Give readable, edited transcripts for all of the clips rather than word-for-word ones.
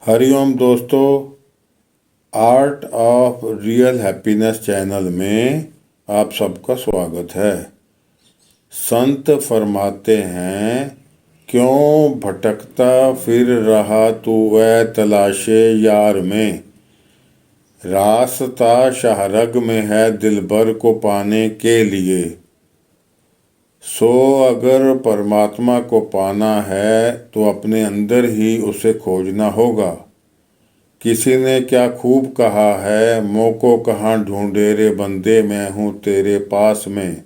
हरिओम दोस्तों, art of real happiness channel में आप सबका स्वागत है। संत फरमाते हैं, क्यों भटकता फिर रहा तू वह तलाशे यार में। रास्ता शाहरग में है दिलबर को पाने के लिए। सो अगर परमात्मा को पाना है तो अपने अंदर ही उसे खोजना होगा। किसी ने क्या खूब कहा है, मोको कहाँ ढूंढे रे बंदे, मैं हूँ तेरे पास में।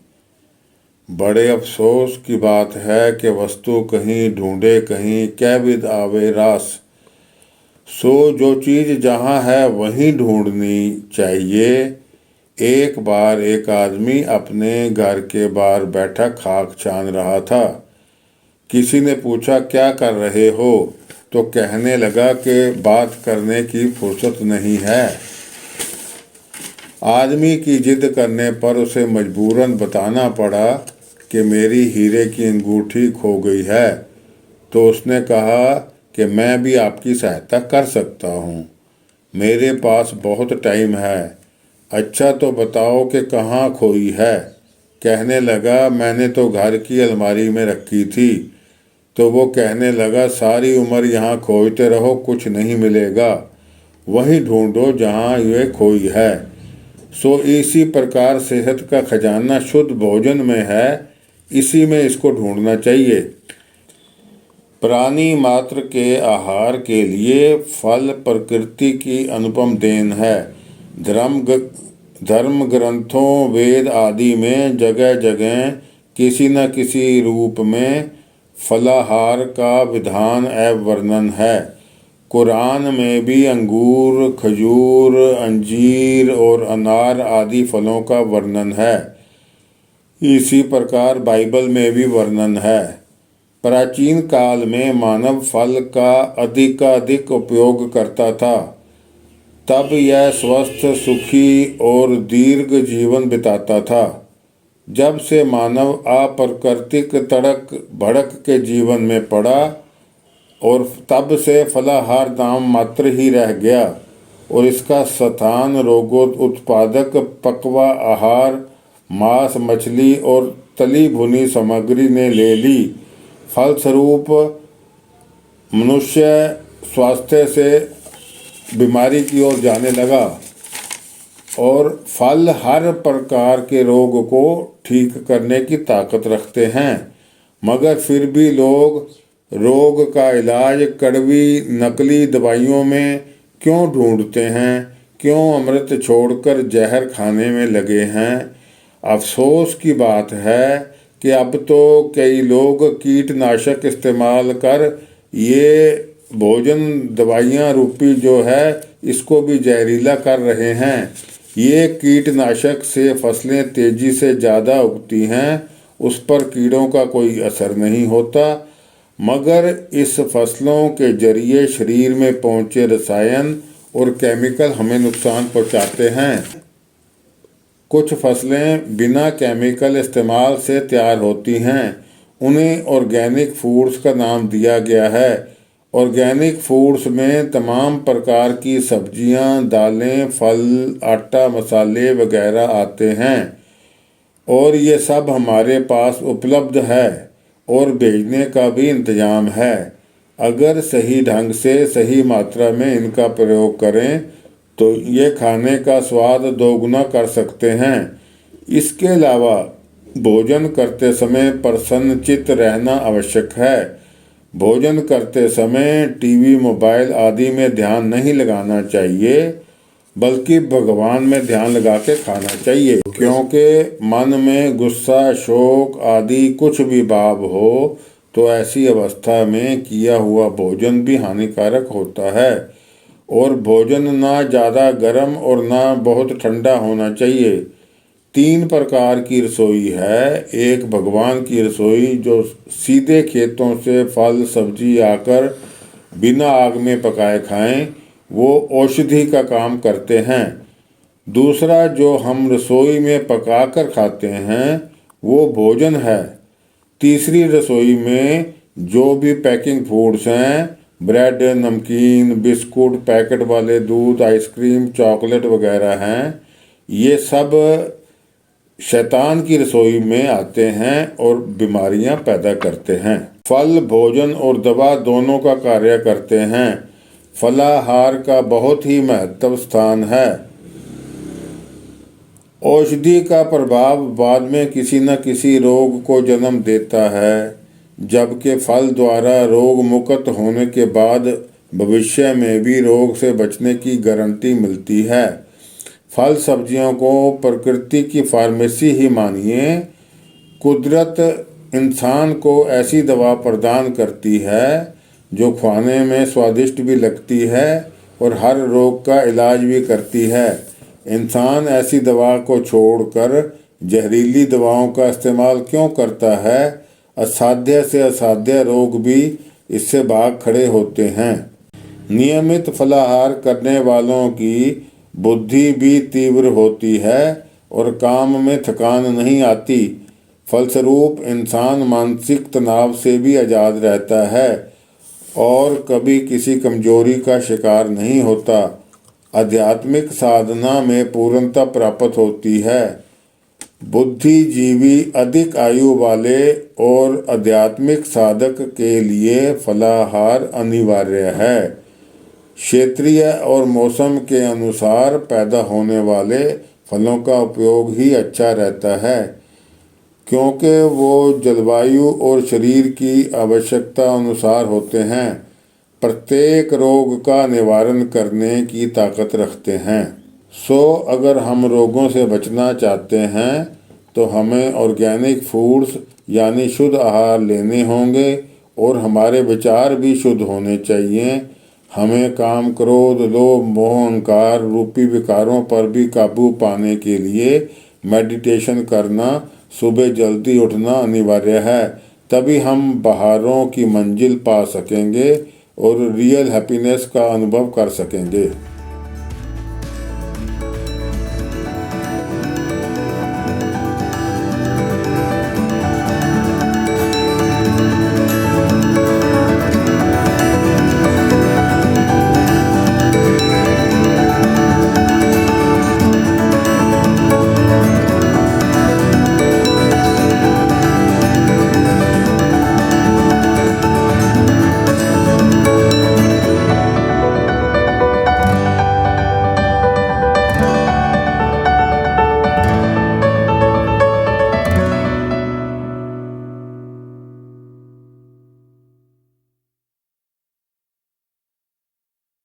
बड़े अफसोस की बात है कि वस्तु कहीं ढूंढे कहीं, कै विद आवे रास। सो जो चीज़ जहाँ है वहीं ढूंढनी चाहिए। एक बार एक आदमी अपने घर के बाहर बैठा खाक छान रहा था। किसी ने पूछा, क्या कर रहे हो? तो कहने लगा कि बात करने की फुर्सत नहीं है। आदमी की जिद करने पर उसे मजबूरन बताना पड़ा कि मेरी हीरे की अंगूठी खो गई है। तो उसने कहा कि मैं भी आपकी सहायता कर सकता हूँ, मेरे पास बहुत टाइम है। अच्छा तो बताओ कि कहाँ खोई है? कहने लगा, मैंने तो घर की अलमारी में रखी थी। तो वो कहने लगा, सारी उम्र यहाँ खोजते रहो, कुछ नहीं मिलेगा। वहीं ढूंढो जहाँ ये खोई है। सो इसी प्रकार सेहत का खजाना शुद्ध भोजन में है, इसी में इसको ढूंढना चाहिए। प्राणी मात्र के आहार के लिए फल प्रकृति की अनुपम देन है। धर्म ग्रंथों, वेद आदि में जगह जगह किसी न किसी रूप में फलाहार का विधान एवं वर्णन है। कुरान में भी अंगूर, खजूर, अंजीर और अनार आदि फलों का वर्णन है। इसी प्रकार बाइबल में भी वर्णन है। प्राचीन काल में मानव फल का अधिकाधिक उपयोग करता था। तब यह स्वस्थ, सुखी और दीर्घ जीवन बिताता था। जब से मानव अप्राकृतिक तड़क भड़क के जीवन में पड़ा और तब से फलाहार नाम मात्र ही रह गया और इसका स्थान रोगोत्पादक पकवा आहार, मांस, मछली और तली भुनी सामग्री ने ले ली। फलस्वरूप मनुष्य स्वास्थ्य से बीमारी की ओर जाने लगा और फल हर प्रकार के रोग को ठीक करने की ताकत रखते हैं, मगर फिर भी लोग रोग का इलाज कड़वी नकली दवाइयों में क्यों ढूंढते हैं? क्यों अमृत छोड़कर जहर खाने में लगे हैं? अफसोस की बात है कि अब तो कई लोग कीटनाशक इस्तेमाल कर ये भोजन दवाइयाँ रूपी जो है इसको भी जहरीला कर रहे हैं। ये कीटनाशक से फसलें तेजी से ज़्यादा उगती हैं, उस पर कीड़ों का कोई असर नहीं होता, मगर इस फसलों के जरिए शरीर में पहुँचे रसायन और केमिकल हमें नुकसान पहुँचाते हैं। कुछ फसलें बिना केमिकल इस्तेमाल से तैयार होती हैं, उन्हें ऑर्गेनिक फूड्स का नाम दिया गया है। ऑर्गेनिक फूड्स में तमाम प्रकार की सब्जियां, दालें, फल, आटा, मसाले वगैरह आते हैं और ये सब हमारे पास उपलब्ध है और भेजने का भी इंतज़ाम है। अगर सही ढंग से सही मात्रा में इनका प्रयोग करें तो ये खाने का स्वाद दोगुना कर सकते हैं। इसके अलावा भोजन करते समय प्रसन्नचित्त रहना आवश्यक है। भोजन करते समय टीवी, मोबाइल आदि में ध्यान नहीं लगाना चाहिए, बल्कि भगवान में ध्यान लगा के खाना चाहिए। क्योंकि मन में गुस्सा, शोक आदि कुछ भी भाव हो तो ऐसी अवस्था में किया हुआ भोजन भी हानिकारक होता है। और भोजन ना ज़्यादा गर्म और ना बहुत ठंडा होना चाहिए। 3 प्रकार की रसोई है। एक भगवान की रसोई जो सीधे खेतों से फल सब्जी आकर बिना आग में पकाए खाएं, वो औषधि का काम करते हैं। दूसरा जो हम रसोई में पका कर खाते हैं वो भोजन है। तीसरी रसोई में जो भी पैकिंग फूड्स हैं ब्रेड, नमकीन, बिस्कुट, पैकेट वाले दूध, आइसक्रीम, चॉकलेट वगैरह हैं, ये सब शैतान की रसोई में आते हैं और बीमारियां पैदा करते हैं। फल भोजन और दवा दोनों का कार्य करते हैं। फलाहार का बहुत ही महत्व स्थान है। औषधि का प्रभाव बाद में किसी न किसी रोग को जन्म देता है, जबकि फल द्वारा रोग मुक्त होने के बाद भविष्य में भी रोग से बचने की गारंटी मिलती है। फल सब्जियों को प्रकृति की फार्मेसी ही मानिए। कुदरत इंसान को ऐसी दवा प्रदान करती है जो खाने में स्वादिष्ट भी लगती है और हर रोग का इलाज भी करती है। इंसान ऐसी दवा को छोड़कर जहरीली दवाओं का इस्तेमाल क्यों करता है? असाध्य से असाध्य रोग भी इससे भाग खड़े होते हैं। नियमित फलाहार करने वालों की बुद्धि भी तीव्र होती है और काम में थकान नहीं आती। फलस्वरूप इंसान मानसिक तनाव से भी आज़ाद रहता है और कभी किसी कमजोरी का शिकार नहीं होता। आध्यात्मिक साधना में पूर्णता प्राप्त होती है। बुद्धिजीवी अधिक आयु वाले और आध्यात्मिक साधक के लिए फलाहार अनिवार्य है। क्षेत्रीय और मौसम के अनुसार पैदा होने वाले फलों का उपयोग ही अच्छा रहता है, क्योंकि वो जलवायु और शरीर की आवश्यकता अनुसार होते हैं। प्रत्येक रोग का निवारण करने की ताकत रखते हैं। अगर हम रोगों से बचना चाहते हैं तो हमें ऑर्गेनिक फूड्स यानी शुद्ध आहार लेने होंगे और हमारे विचार भी शुद्ध होने चाहिए। हमें काम, क्रोध, लोभ, मोह, अहंकार रूपी विकारों पर भी काबू पाने के लिए मेडिटेशन करना, सुबह जल्दी उठना अनिवार्य है। तभी हम बहारों की मंजिल पा सकेंगे और रियल हैप्पीनेस का अनुभव कर सकेंगे।